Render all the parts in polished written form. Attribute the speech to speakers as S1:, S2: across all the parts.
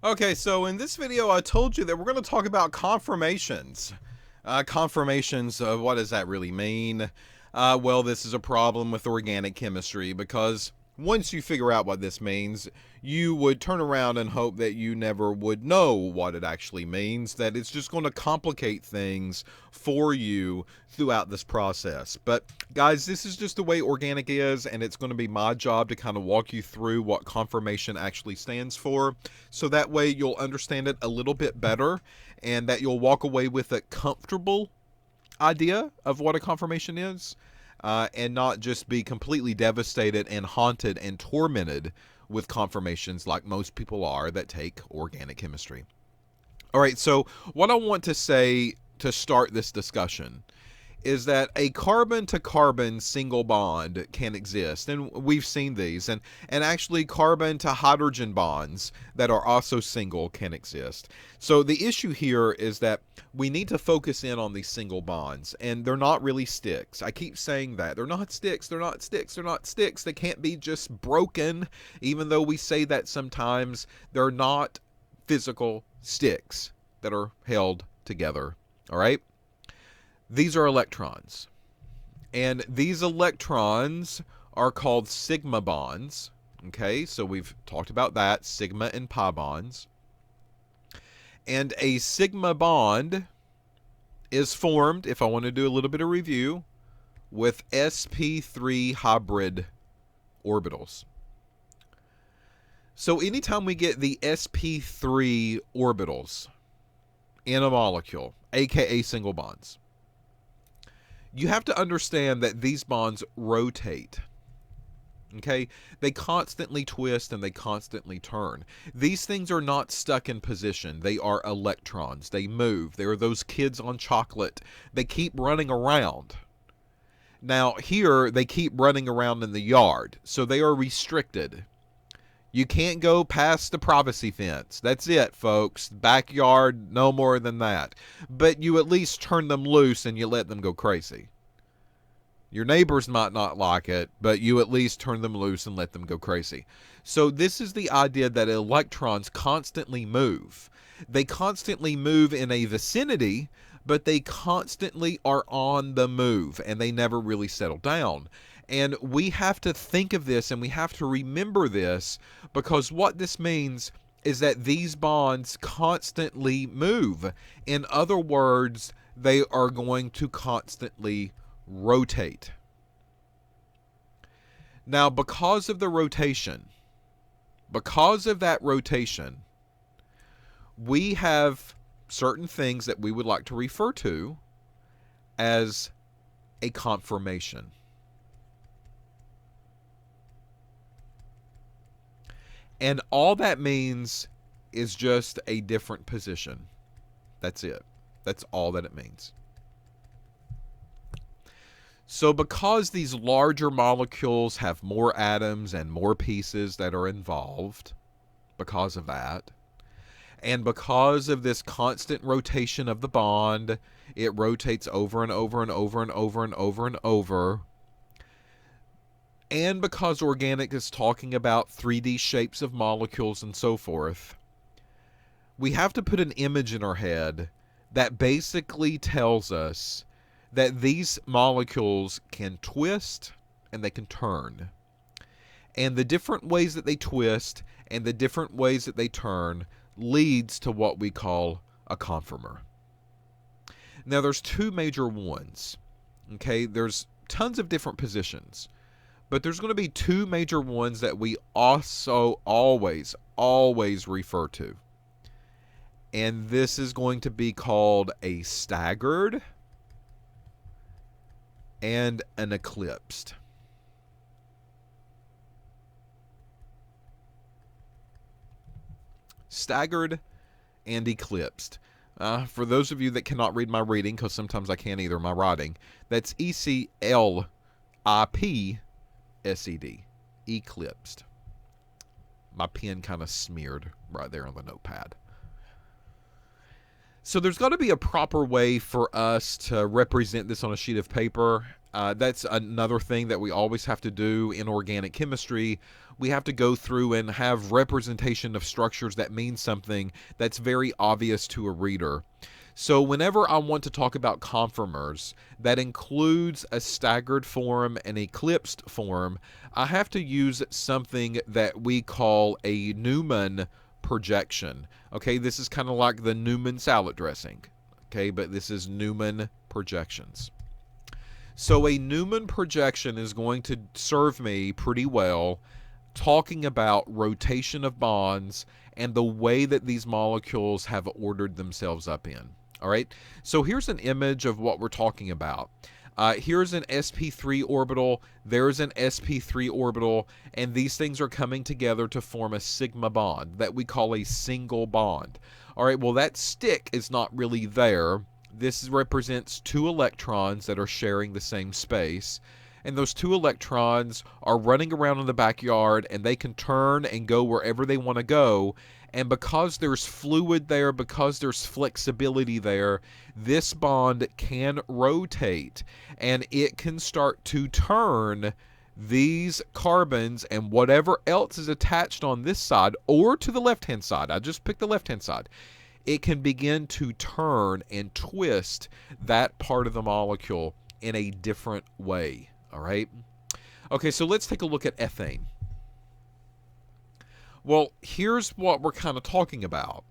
S1: Okay, so in this video I told you that we're going to talk about conformations. Conformations, what does that really mean? Well, this is a problem with organic chemistry because once you figure out what this means, you would turn around and hope that you never would know what it actually means, that it's just going to complicate things for you throughout this process. But guys, this is just the way organic is, and it's going to be my job to kind of walk you through what conformation actually stands for, so that way you'll understand it a little bit better and that you'll walk away with a comfortable idea of what a conformation is, and not just be completely devastated and haunted and tormented with conformations like most people are that take organic chemistry. All right, so what I want to say to start this discussion is that a carbon-to-carbon single bond can exist, and we've seen these, and actually carbon-to-hydrogen bonds that are also single can exist. So the issue here is that we need to focus in on these single bonds, and they're not really sticks. I keep saying that. They're not sticks, they're not sticks, they're not sticks. They can't be just broken, even though we say that sometimes. They're not physical sticks that are held together, all right? These are electrons, and these electrons are called sigma bonds. Okay, so we've talked about that, sigma and pi bonds. And a sigma bond is formed, if I want to do a little bit of review, with sp3 hybrid orbitals. So anytime we get the sp3 orbitals in a molecule, aka single bonds, you have to understand that these bonds rotate. Okay? They constantly twist and they constantly turn. These things are not stuck in position. They are electrons. They move. They are those kids on chocolate. They keep running around. Now, here, they keep running around in the yard, so they are restricted. You can't go past the privacy fence. That's it, folks. Backyard, no more than that. But you at least turn them loose and you let them go crazy. Your neighbors might not like it, but you at least turn them loose and let them go crazy. So this is the idea that electrons constantly move. They constantly move in a vicinity, but they constantly are on the move, and they never really settle down. And we have to think of this, and we have to remember this, because what this means is that these bonds constantly move. In other words, they are going to constantly rotate. Now, because of the rotation, because of that rotation, we have certain things that we would like to refer to as a conformation. And all that means is just a different position. That's it. That's all that it means. So because these larger molecules have more atoms and more pieces that are involved, because of that, and because of this constant rotation of the bond, it rotates over and over and over and over and over and over. And because organic is talking about 3D shapes of molecules and so forth, we have to put an image in our head that basically tells us that these molecules can twist and they can turn. And the different ways that they twist and the different ways that they turn leads to what we call a conformer. Now, there's two major ones. Okay, there's tons of different positions, but there's going to be two major ones that we also always refer to. And this is going to be called a staggered and an eclipsed. Staggered and eclipsed. For those of you that cannot read my reading, because sometimes I can't either, my writing, that's ECLIPSED. Eclipsed. My pen kind of smeared right there on the notepad. So there's got to be a proper way for us to represent this on a sheet of paper. That's another thing that we always have to do in organic chemistry. We have to go through and have representation of structures that mean something that's very obvious to a reader. So whenever I want to talk about conformers, that includes a staggered form and eclipsed form, I have to use something that we call a Newman projection. Okay, this is kind of like the Newman salad dressing. Okay, but this is Newman projections. So a Newman projection is going to serve me pretty well talking about rotation of bonds and the way that these molecules have ordered themselves up in. All right, so here's an image of what we're talking about. Here's an sp3 orbital, there's an sp3 orbital, and these things are coming together to form a sigma bond that we call a single bond. All right, well, that stick is not really there. This represents two electrons that are sharing the same space. And those two electrons are running around in the backyard, and they can turn and go wherever they want to go. And because there's fluid there, because there's flexibility there, this bond can rotate, and it can start to turn these carbons and whatever else is attached on this side or to the left-hand side. I just picked the left-hand side. It can begin to turn and twist that part of the molecule in a different way. All right. Okay, so let's take a look at ethane. Well, here's what we're kind of talking about.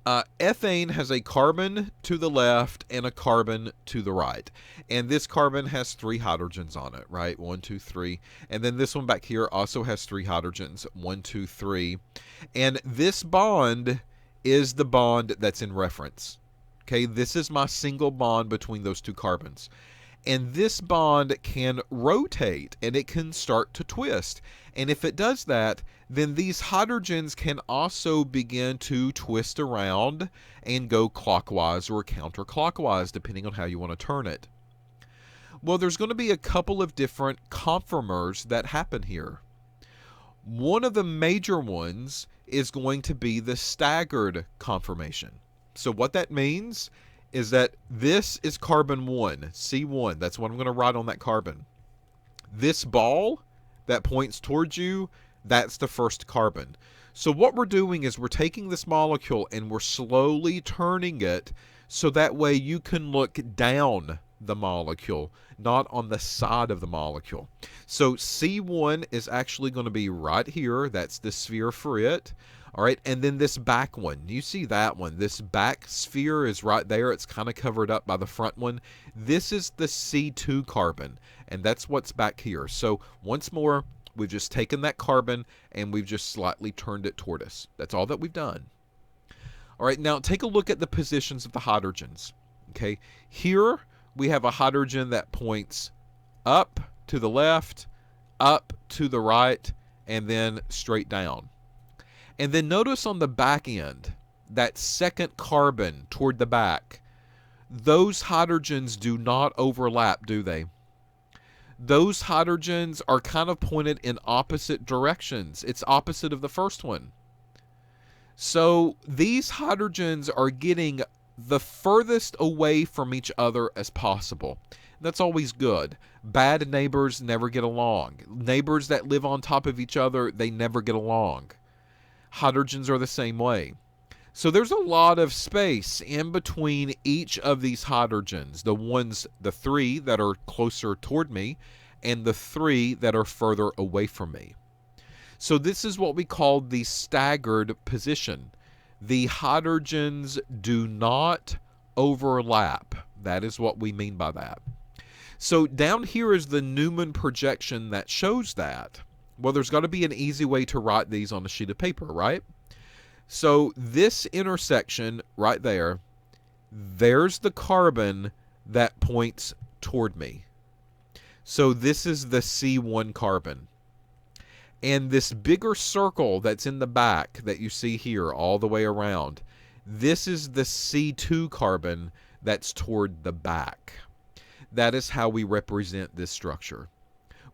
S1: Ethane has a carbon to the left and a carbon to the right. And this carbon has 3 hydrogens on it, right? 1, 2, 3. And then this one back here also has 3 hydrogens. 1, 2, 3. And this bond is the bond that's in reference. Okay, this is my single bond between those 2 carbons. And this bond can rotate, and it can start to twist. And if it does that, then these hydrogens can also begin to twist around and go clockwise or counterclockwise, depending on how you want to turn it. Well, there's going to be a couple of different conformers that happen here. One of the major ones is going to be the staggered conformation. So what that means is that this is carbon 1, C1. That's what I'm going to write on that carbon. This ball that points towards you, that's the first carbon. So what we're doing is we're taking this molecule and we're slowly turning it so that way you can look down the molecule, not on the side of the molecule. So C1 is actually going to be right here. That's the sphere for it. All right, and then this back one, you see that one. This back sphere is right there. It's kind of covered up by the front one. This is the C2 carbon, and that's what's back here. So once more, we've just taken that carbon and we've just slightly turned it toward us. That's all that we've done. All right, now take a look at the positions of the hydrogens. Okay, here we have a hydrogen that points up to the left, up to the right, and then straight down. And then notice on the back end, that second carbon toward the back, those hydrogens do not overlap, do they? Those hydrogens are kind of pointed in opposite directions. It's opposite of the first one. So these hydrogens are getting the furthest away from each other as possible. That's always good. Bad neighbors never get along. Neighbors that live on top of each other, they never get along. Hydrogens are the same way. So there's a lot of space in between each of these hydrogens. The 3 that are closer toward me and the 3 that are further away from me. So this is what we call the staggered position. The hydrogens do not overlap. That is what we mean by that. So down here is the Newman projection that shows that. Well, there's got to be an easy way to write these on a sheet of paper, right? So this intersection right there, there's the carbon that points toward me. So this is the C1 carbon. And this bigger circle that's in the back that you see here all the way around, this is the C2 carbon that's toward the back. That is how we represent this structure.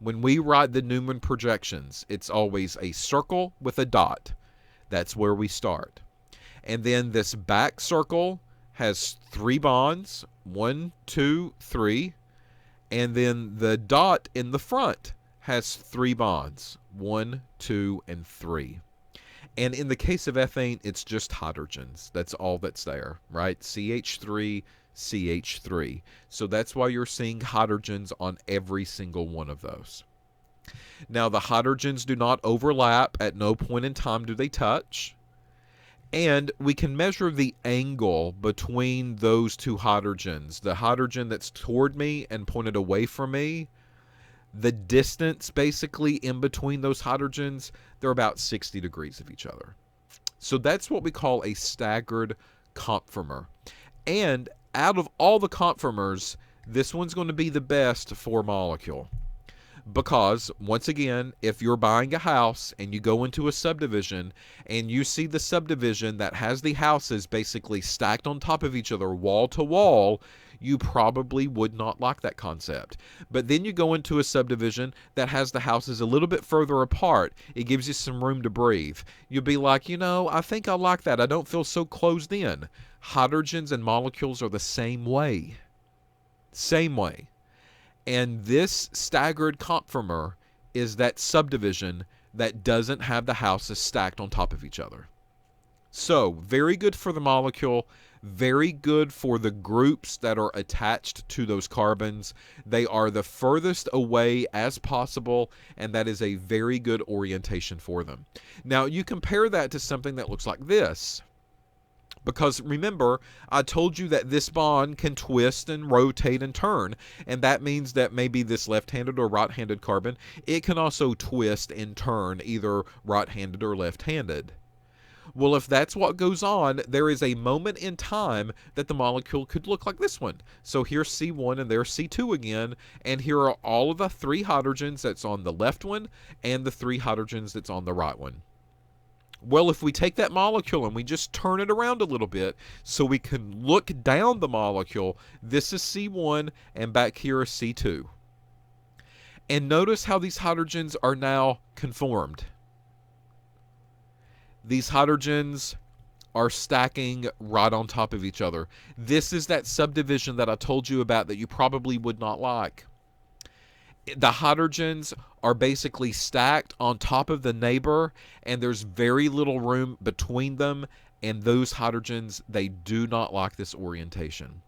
S1: When we write the Newman projections, it's always a circle with a dot. That's where we start. And then this back circle has 3 bonds, 1, 2, 3. And then the dot in the front has 3 bonds, 1, 2, and 3. And in the case of ethane, it's just hydrogens. That's all that's there, right? CH3, CH3. So that's why you're seeing hydrogens on every single one of those. Now, the hydrogens do not overlap. At no point in time do they touch. And we can measure the angle between those two hydrogens. The hydrogen that's toward me and pointed away from me, the distance basically in between those hydrogens, they're about 60 degrees of each other. So that's what we call a staggered conformer. And out of all the conformers, this one's going to be the best for molecule. Because, once again, if you're buying a house and you go into a subdivision and you see the subdivision that has the houses basically stacked on top of each other wall to wall, you probably would not like that concept. But then you go into a subdivision that has the houses a little bit further apart. It gives you some room to breathe. You'll be like, you know, I think I like that. I don't feel so closed in. Hydrogens and molecules are the same way. Same way. And this staggered conformer is that subdivision that doesn't have the houses stacked on top of each other. So, very good for the molecule, very good for the groups that are attached to those carbons. They are the furthest away as possible, and that is a very good orientation for them. Now, you compare that to something that looks like this. Because remember, I told you that this bond can twist and rotate and turn, and that means that maybe this left-handed or right-handed carbon, it can also twist and turn either right-handed or left-handed. Well, if that's what goes on, there is a moment in time that the molecule could look like this one. So here's C1 and there's C2 again, and here are all of the 3 hydrogens that's on the left one and the 3 hydrogens that's on the right one. Well, if we take that molecule and we just turn it around a little bit so we can look down the molecule, this is C1 and back here is C2. And notice how these hydrogens are now conformed. These hydrogens are stacking right on top of each other. This is that subdivision that I told you about that you probably would not like. The hydrogens are basically stacked on top of the neighbor, and there's very little room between them, and those hydrogens, they do not like this orientation.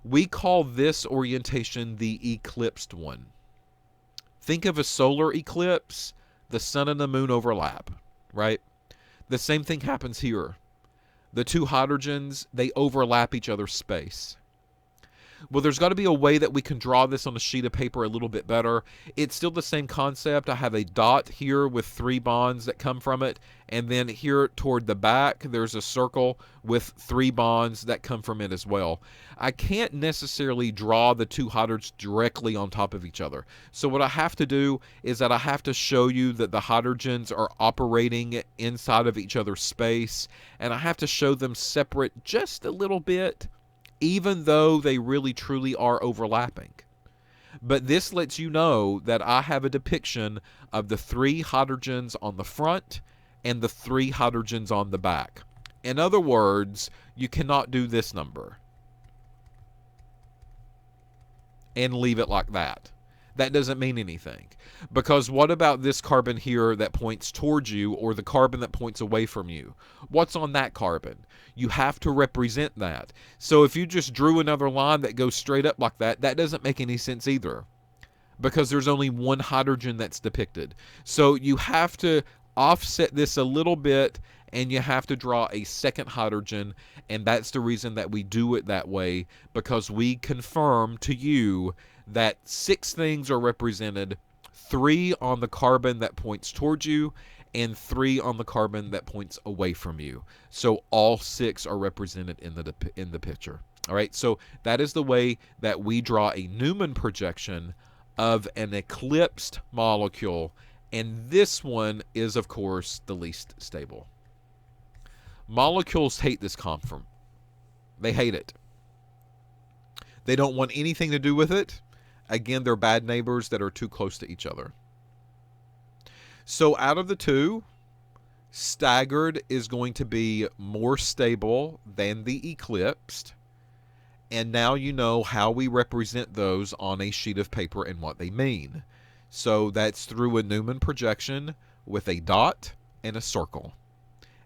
S1: We call this orientation the eclipsed one. Think of a solar eclipse, the sun and the moon overlap, right? The same thing happens here. The 2 hydrogens, they overlap each other's space. Well, there's got to be a way that we can draw this on a sheet of paper a little bit better. It's still the same concept. I have a dot here with 3 bonds that come from it, and then here toward the back, there's a circle with 3 bonds that come from it as well. I can't necessarily draw the 2 hydrogens directly on top of each other. So what I have to do is that I have to show you that the hydrogens are operating inside of each other's space, and I have to show them separate just a little bit, even though they really truly are overlapping. But this lets you know that I have a depiction of the 3 hydrogens on the front and the 3 hydrogens on the back. In other words, you cannot do this number and leave it like that. That doesn't mean anything. Because what about this carbon here that points towards you, or the carbon that points away from you? What's on that carbon? You have to represent that. So if you just drew another line that goes straight up like that, that doesn't make any sense either. Because there's only 1 hydrogen that's depicted. So you have to offset this a little bit, and you have to draw a second hydrogen, and that's the reason that we do it that way, because we confirm to you that 6 things are represented, 3 on the carbon that points towards you, and 3 on the carbon that points away from you. So all 6 are represented in the picture. All right, so that is the way that we draw a Newman projection of an eclipsed molecule, and this one is, of course, the least stable. Molecules hate this conform. They hate it. They don't want anything to do with it. Again, they're bad neighbors that are too close to each other. So out of the 2, staggered is going to be more stable than the eclipsed. And now you know how we represent those on a sheet of paper and what they mean. So that's through a Newman projection with a dot and a circle.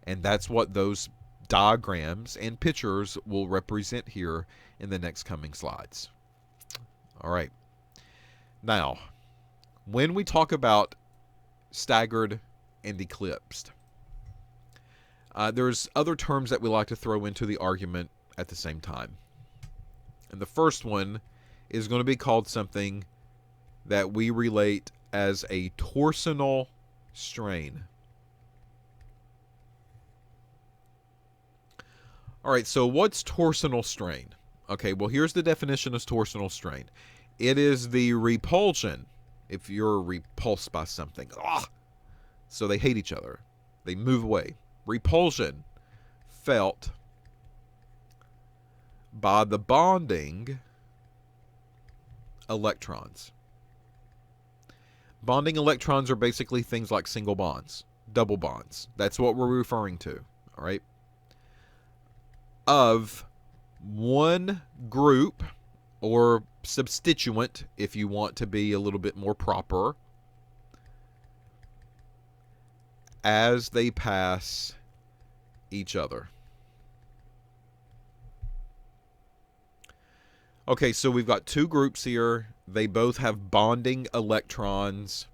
S1: And that's what those diagrams and pictures will represent here in the next coming slides. All right. Now, when we talk about staggered and eclipsed, there's other terms that we like to throw into the argument at the same time. And the first one is going to be called something that we relate as a torsional strain. All right, so what's torsional strain? Okay, well, here's the definition of torsional strain. It is the repulsion, if you're repulsed by something. So they hate each other. They move away. Repulsion felt by the bonding electrons. Bonding electrons are basically things like single bonds, double bonds. That's what we're referring to, all right? Of one group or substituent, if you want to be a little bit more proper, as they pass each other. Okay, so we've got two groups here. They both have bonding electrons.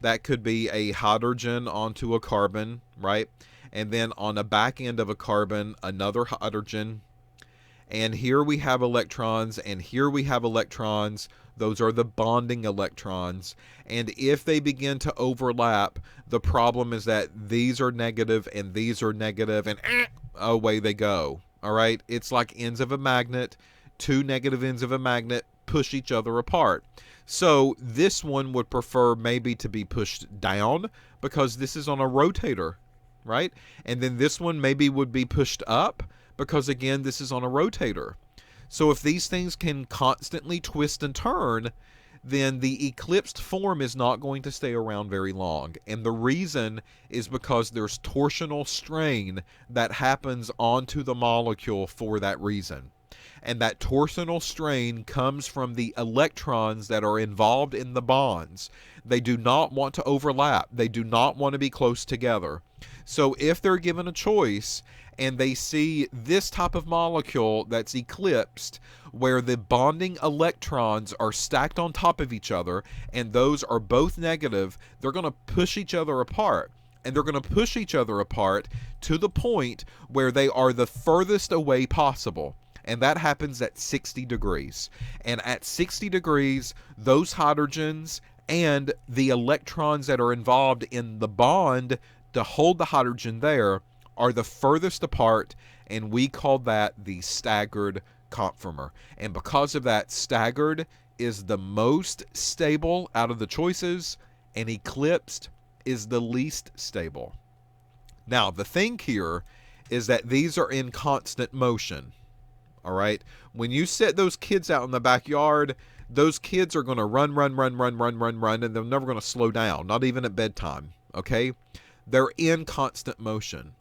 S1: That could be a hydrogen onto a carbon, right? And then on the back end of a carbon, another hydrogen. And here we have electrons, and here we have electrons. Those are the bonding electrons. And if they begin to overlap, the problem is that these are negative and these are negative, and away they go. All right? It's like ends of a magnet. Two negative ends of a magnet push each other apart. So this one would prefer maybe to be pushed down because this is on a rotator, right? And then this one maybe would be pushed up because, again, this is on a rotator. So if these things can constantly twist and turn, then the eclipsed form is not going to stay around very long. And the reason is because there's torsional strain that happens onto the molecule for that reason. And that torsional strain comes from the electrons that are involved in the bonds. They do not want to overlap. They do not want to be close together. So if they're given a choice and they see this type of molecule that's eclipsed, where the bonding electrons are stacked on top of each other and those are both negative, they're going to push each other apart. And they're going to push each other apart to the point where they are the furthest away possible. And that happens at 60 degrees. And at 60 degrees, those hydrogens and the electrons that are involved in the bond to hold the hydrogen there are the furthest apart, and we call that the staggered conformer. And because of that, staggered is the most stable out of the choices, and eclipsed is the least stable. Now, the thing here is that these are in constant motion. All right. When you set those kids out in the backyard, those kids are going to run, and they're never going to slow down, not even at bedtime. Okay. They're in constant motion.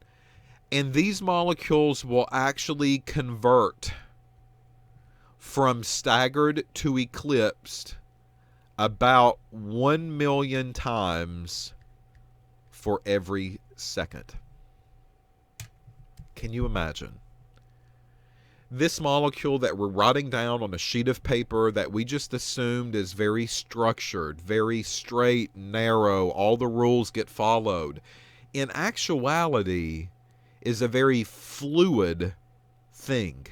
S1: And these molecules will actually convert from staggered to eclipsed about 1 million times for every second. Can you imagine? This molecule that we're writing down on a sheet of paper that we just assumed is very structured, very straight, narrow, all the rules get followed, in actuality is a very fluid thing.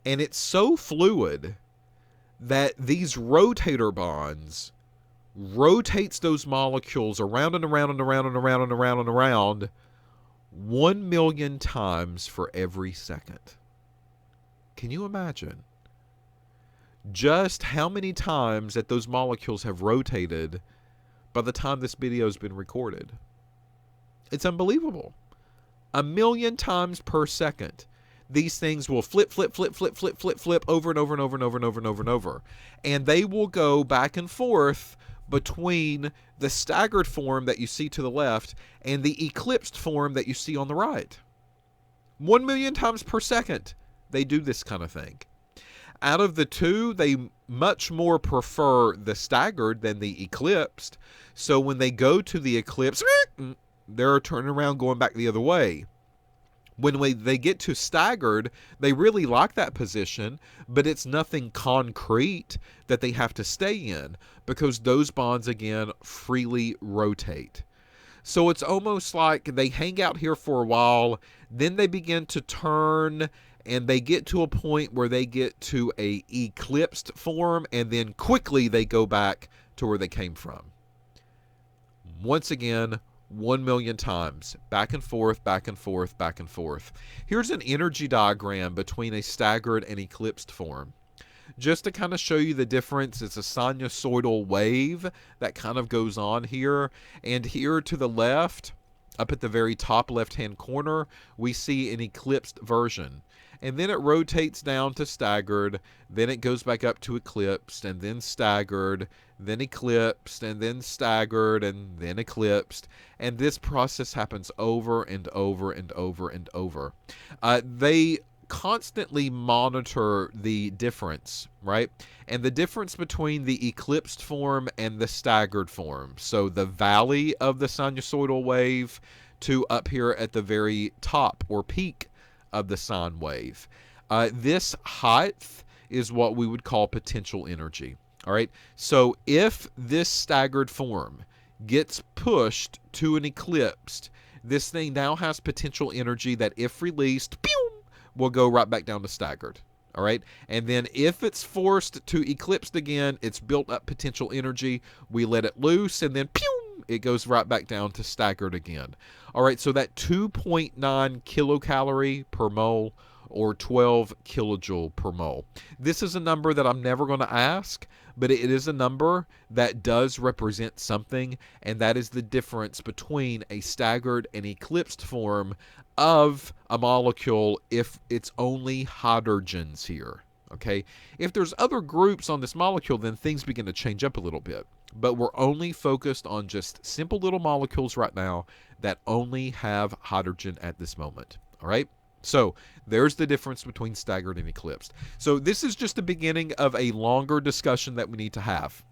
S1: And it's so fluid that these rotator bonds rotates those molecules around and around and around and around and around and around 1 million times for every second. Can you imagine just how many times that those molecules have rotated by the time this video has been recorded? It's unbelievable. 1 million times per second. These things will flip over and over and over and over and over and over and over. And they will go back and forth between the staggered form that you see to the left and the eclipsed form that you see on the right. 1 million times per second. they do this kind of thing. Out of the two, they much more prefer the staggered than the eclipsed. So when they go to the eclipse, they're turning around going back the other way. When they get to staggered, they really like that position, but it's nothing concrete that they have to stay in because those bonds, again, freely rotate. So it's almost like they hang out here for a while, then they begin to turn, and they get to a point where they get to a eclipsed form, and then quickly they go back to where they came from. Once again, 1 million times. Back and forth, back and forth, back and forth. Here's an energy diagram between a staggered and eclipsed form. Just to kind of show you the difference, it's a sinusoidal wave that kind of goes on here. And here to the left, up at the very top left-hand corner, we see an eclipsed version. And then it rotates down to staggered, then it goes back up to eclipsed, and then staggered, then eclipsed, and then staggered, and then eclipsed. And this process happens over and over and over and over. They constantly monitor the difference, right? And the difference between the eclipsed form and the staggered form. So the valley of the sinusoidal wave to up here at the very top or peak of the sine wave. This height is what we would call potential energy. All right. So if this staggered form gets pushed to an eclipsed, this thing now has potential energy that, if released, pew, will go right back down to staggered. All right. And then if it's forced to eclipsed again, it's built up potential energy. We let it loose, and then pew, it goes right back down to staggered again. All right, so that 2.9 kilocalorie per mole or 12 kilojoule per mole. This is a number that I'm never going to ask, but it is a number that does represent something, and that is the difference between a staggered and eclipsed form of a molecule if it's only hydrogens here. Okay, if there's other groups on this molecule, then things begin to change up a little bit. But we're only focused on just simple little molecules right now that only have hydrogen at this moment. All right, so there's the difference between staggered and eclipsed. So this is just the beginning of a longer discussion that we need to have.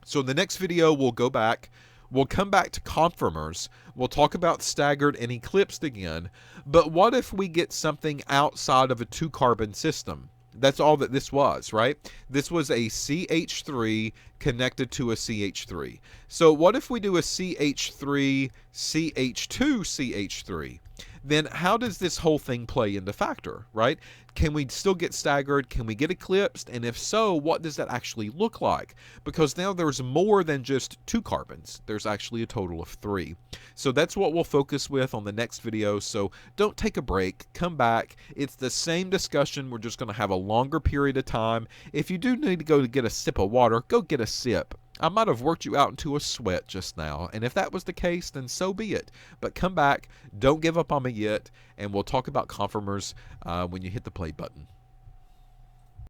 S1: So in the next video, we'll go back. We'll come back to conformers. We'll talk about staggered and eclipsed again. But what if we get something outside of a 2-carbon system? That's all that this was, right? This was a CH3 connected to a CH3. So what if we do a CH3, CH2, CH3? Then how does this whole thing play into factor, right? Can we still get staggered? Can we get eclipsed? And if so, what does that actually look like? Because now there's more than just 2 carbons. There's actually a total of 3. So that's what we'll focus with on the next video. So don't take a break. Come back. It's the same discussion. We're just going to have a longer period of time. If you do need to go to get a sip of water, go get a sip. I might have worked you out into a sweat just now, and if that was the case, then so be it. But come back, don't give up on me yet, and we'll talk about conformers when you hit the play button.